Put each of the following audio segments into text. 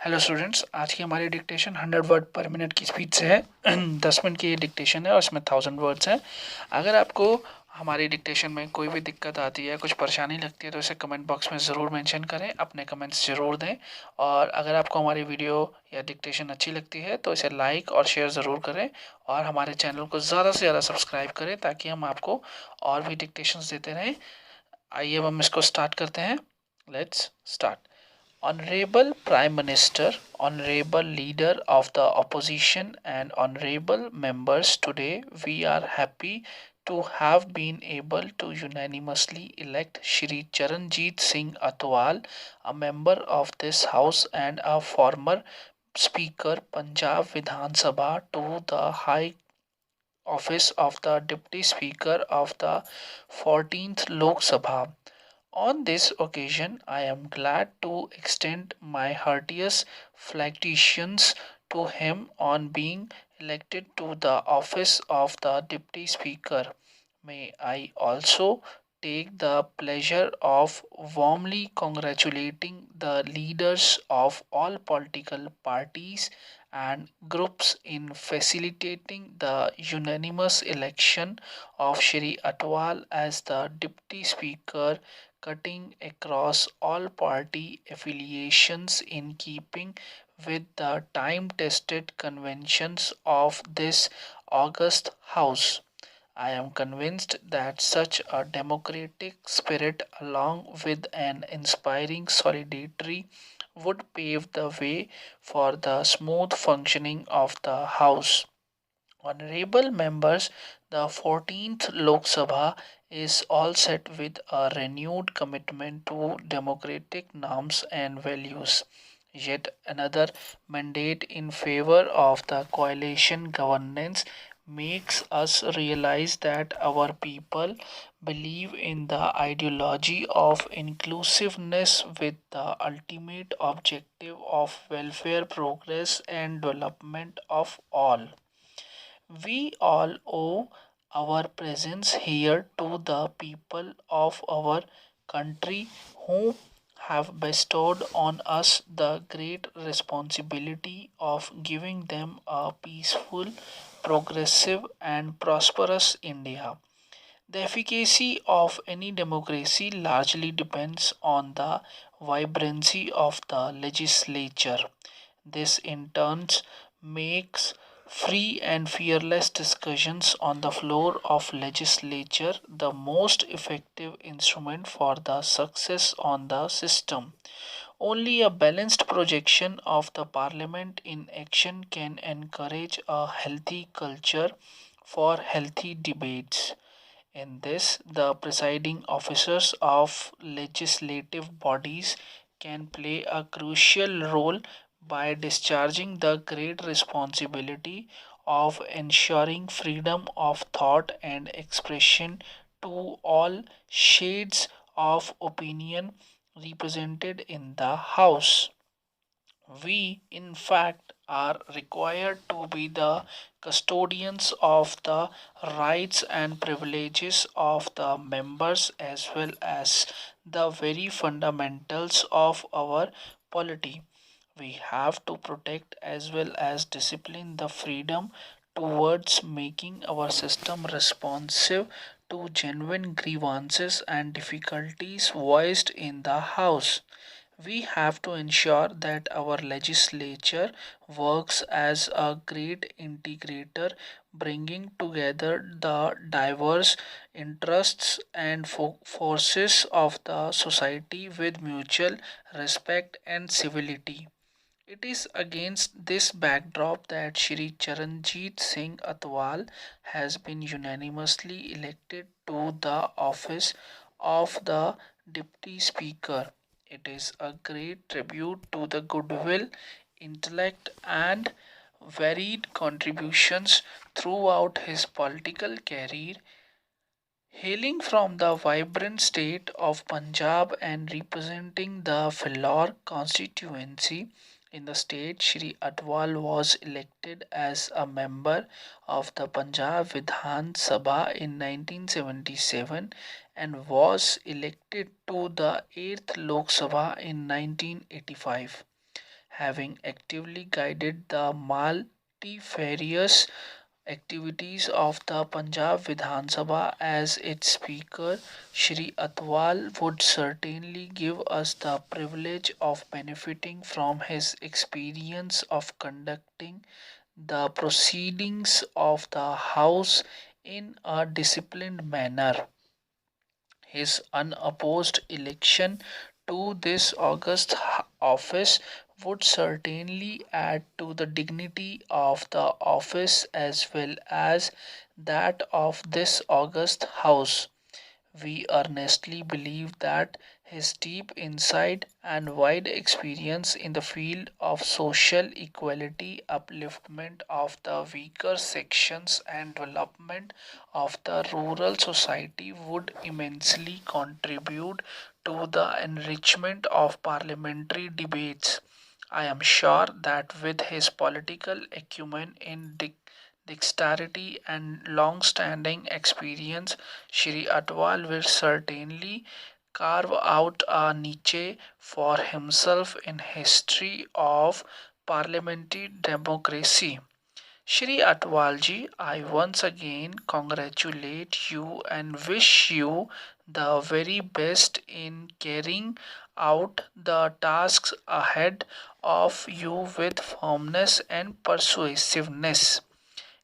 Hello students, आज की हमारी डिक्टेशन 100 वर्ड पर मिनट की स्पीड से है। 10 मिनट की ये डिक्टेशन है और इसमें 1000 वर्ड्स हैं। अगर आपको हमारी डिक्टेशन में कोई भी दिक्कत आती है, कुछ परेशानी लगती है, तो इसे कमेंट बॉक्स में ज़रूर मेंशन करें, अपने कमेंट्स ज़रूर दें। और अगर आपको हमारी वीडियो या डिक्टेशन अच्छी लगती है तो इसे लाइक और शेयर ज़रूर करें और हमारे चैनल को ज़्यादा से ज़्यादा सब्सक्राइब करें ताकि हम आपको और भी डिक्टेशंस देते रहें। आइए अब हम इसको स्टार्ट करते हैं। Let's start. Honorable Prime Minister, Honorable Leader of the Opposition, and Honorable Members, today we are happy to have been able to unanimously elect Shri Charanjit Singh Atwal, a member of this House and a former Speaker Punjab Vidhan Sabha, to the high office of the Deputy Speaker of the 14th Lok Sabha. On this occasion, I am glad to extend my heartiest felicitations to him on being elected to the office of the Deputy Speaker. May I also take the pleasure of warmly congratulating the leaders of all political parties and groups in facilitating the unanimous election of Shri Atwal as the Deputy Speaker, cutting across all party affiliations in keeping with the time tested conventions of this august House. I am convinced that such a democratic spirit, along with an inspiring solidarity, would pave the way for the smooth functioning of the House. Honorable members, the 14th Lok Sabha is all set with a renewed commitment to democratic norms and values. Yet another mandate in favor of the coalition governance makes us realize that our people believe in the ideology of inclusiveness with the ultimate objective of welfare, progress, and development of all. We all owe our presence here to the people of our country who have bestowed on us the great responsibility of giving them a peaceful, progressive, and prosperous India. The efficacy of any democracy largely depends on the vibrancy of the legislature. This in turn makes free and fearless discussions on the floor of legislature the most effective instrument for the success on the system. Only a balanced projection of the parliament in action can encourage a healthy culture for healthy debates. In this, the presiding officers of legislative bodies can play a crucial role by discharging the great responsibility of ensuring freedom of thought and expression to all shades of opinion represented in the House. We, in fact, are required to be the custodians of the rights and privileges of the members as well as the very fundamentals of our polity. We have to protect as well as discipline the freedom towards making our system responsive to genuine grievances and difficulties voiced in the House. We have to ensure that our legislature works as a great integrator, bringing together the diverse interests and forces of the society with mutual respect and civility. It is against this backdrop that Shri Charanjit Singh Atwal has been unanimously elected to the office of the Deputy Speaker. It is a great tribute to the goodwill, intellect, and varied contributions throughout his political career. Hailing from the vibrant state of Punjab and representing the Philor constituency in the state, Shri Atwal was elected as a member of the Punjab Vidhan Sabha in 1977 and was elected to the 8th Lok Sabha in 1985. having actively guided the multifarious activities of the Punjab Vidhan Sabha as its Speaker, Shri Atwal would certainly give us the privilege of benefiting from his experience of conducting the proceedings of the House in a disciplined manner. His unopposed election to this august office would certainly add to the dignity of the office as well as that of this august House. We earnestly believe that his deep insight and wide experience in the field of social equality, upliftment of the weaker sections, and development of the rural society would immensely contribute to the enrichment of parliamentary debates. I am sure that with his political acumen in dexterity and long-standing experience, Shri Atwal will certainly carve out a niche for himself in history of parliamentary democracy. Shri Atwalji, I once again congratulate you and wish you the very best in carrying out the tasks ahead of you with firmness and persuasiveness.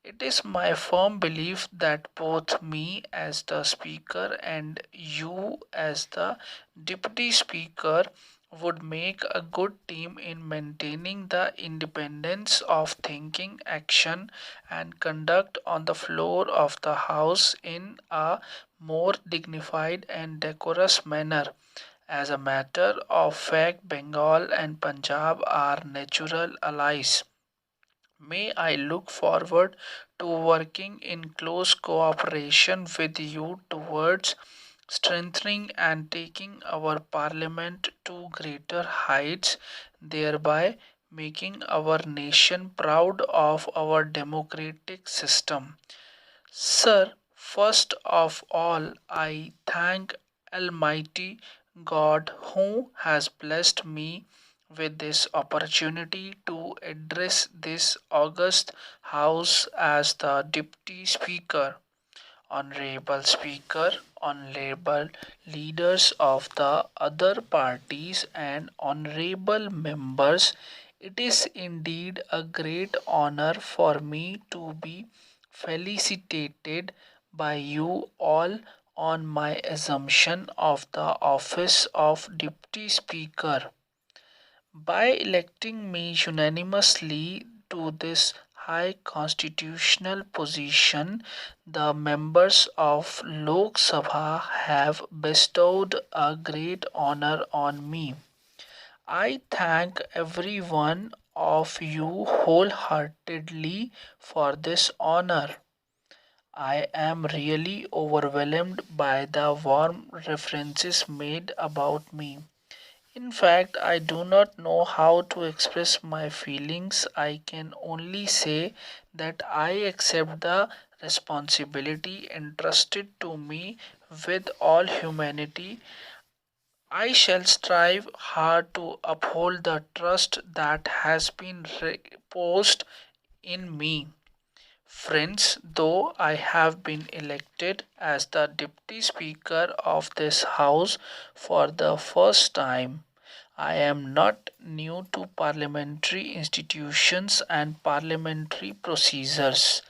It is my firm belief that both me as the Speaker and you as the Deputy Speaker would make a good team in maintaining the independence of thinking, action, and conduct on the floor of the House in a more dignified and decorous manner. As a matter of fact, Bengal and Punjab are natural allies. May I look forward to working in close cooperation with you towards strengthening and taking our parliament to greater heights, thereby making our nation proud of our democratic system. Sir, first of all, I thank Almighty God who has blessed me with this opportunity to address this august House as the Deputy Speaker. Honorable Speaker, honorable leaders of the other parties, and honorable members, it is indeed a great honor for me to be felicitated by you all on my assumption of the office of Deputy Speaker. By electing me unanimously to this high constitutional position, the members of Lok Sabha have bestowed a great honor on me. I thank every one of you wholeheartedly for this honor. I am really overwhelmed by the warm references made about me. In fact, I do not know how to express my feelings. I can only say that I accept the responsibility entrusted to me with all humanity. I shall strive hard to uphold the trust that has been reposed in me. Friends, though I have been elected as the Deputy Speaker of this House for the first time, I am not new to parliamentary institutions and parliamentary procedures.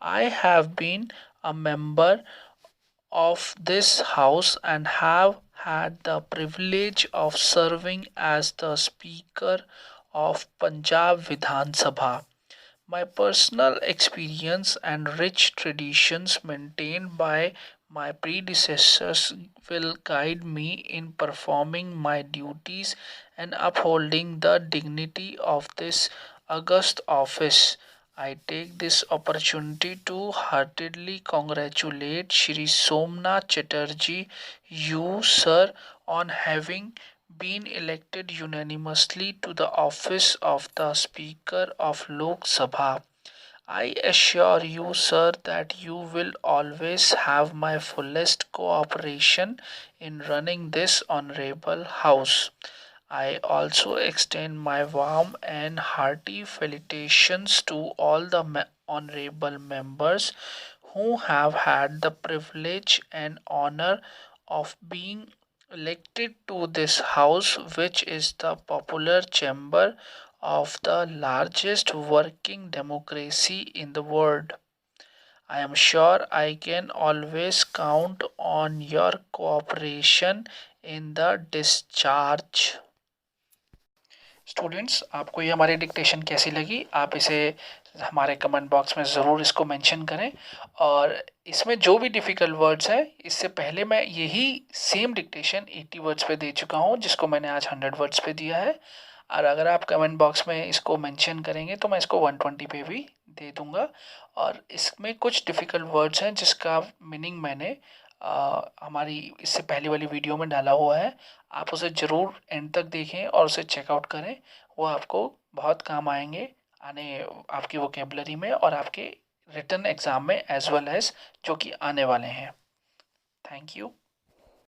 I have been a member of this House and have had the privilege of serving as the Speaker of Punjab Vidhan Sabha. My personal experience and rich traditions maintained by my predecessors will guide me in performing my duties and upholding the dignity of this august office. I take this opportunity to heartily congratulate Shri Somnath Chatterjee, you, sir, on having been elected unanimously to the office of the Speaker of Lok Sabha. I assure you, sir, that you will always have my fullest cooperation in running this honorable house. I also extend my warm and hearty felicitations to all the honorable members who have had the privilege and honor of being elected to this house, which is the popular chamber of the largest working democracy in the world. I am sure I can always count on your cooperation in the discharge. Students, आपको ये हमारी dictation कैसी लगी? आप इसे हमारे comment box में ज़रूर इसको मेंशन करें। और इसमें जो भी डिफ़िकल्ट वर्ड्स हैं, इससे पहले मैं यही सेम डिक्टेशन 80 वर्ड्स पे दे चुका हूँ, जिसको मैंने आज 100 वर्ड्स पे दिया है। और अगर आप कमेंट बॉक्स में इसको मेंशन करेंगे तो मैं इसको 120 पे भी दे दूँगा। और इसमें कुछ डिफ़िकल्ट वर्ड्स हैं जिसका मीनिंग मैंने हमारी इससे पहले वाली वीडियो में डाला हुआ है। आप उसे ज़रूर एंड तक देखें और उसे चेकआउट करें। वो आपको बहुत काम आएंगे आने आपकी वोकेबलरी में और आपके रिटन एग्ज़ाम में एज वेल एज़ जो कि आने वाले हैं। Thank you.